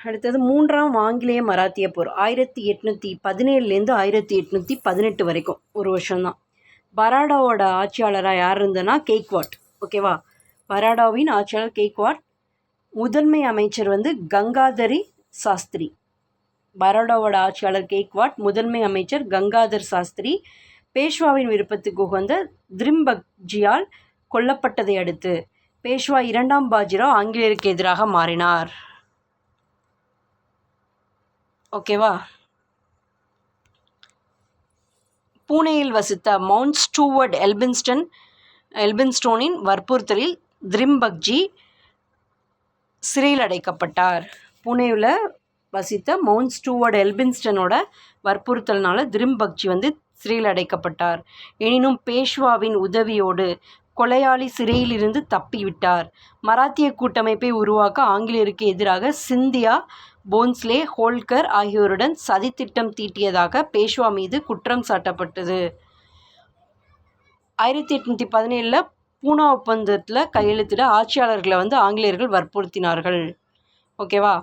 அடுத்தது 3ஆம் ஆங்கிலேய மராத்திய போர் 1817லேருந்து 1818 வரைக்கும் ஒரு வருஷம்தான். பரோடாவோட ஆட்சியாளராக யார் இருந்ததுன்னா கெய்க்வாட். ஓகேவா, பரோடாவின் ஆட்சியாளர் கெய்க்வாட். முதன்மை அமைச்சர் வந்து கங்காதரி சாஸ்திரி. பரோடாவோட ஆட்சியாளர் கெய்க்வாட், முதன்மை அமைச்சர் கங்காதர் சாஸ்திரி பேஷ்வாவின் விருப்பத்துக்கு உகந்த திரிம்பக்ஜியால் கொல்லப்பட்டதை அடுத்து பேஷ்வா 2ஆம் பாஜிராவ் ஆங்கிலேயருக்கு எதிராக மாறினார். ஓகேவா, பூனேயில் வசித்த மவுண்ட் ஸ்டூவர்ட் எல்பின்ஸ்டோனின் வற்புறுத்தலில் திரிம்பக்ஜி சிறையில் அடைக்கப்பட்டார். பூனேவில் வசித்த மவுண்ட் ஸ்டூவர்ட் எல்பின்ஸ்டனோட வற்புறுத்தல்னால திரிம்பக்ஜி வந்து சிறையில் அடைக்கப்பட்டார். எனினும் பேஷ்வாவின் உதவியோடு கொலையாளி சிறையிலிருந்து தப்பிவிட்டார். மராத்திய கூட்டமைப்பை உருவாக்க ஆங்கிலேயருக்கு எதிராக சிந்தியா, போன்ஸ்லே, ஹோல்கர் ஆகியோருடன் சதித்திட்டம் தீட்டியதாக பேஷ்வா மீது குற்றம் சாட்டப்பட்டது. 1817 பூனா ஒப்பந்தத்தில் கையெழுத்திட ஆட்சியாளர்களை வந்து ஆங்கிலேயர்கள் வற்புறுத்தினார்கள். ஓகேவா.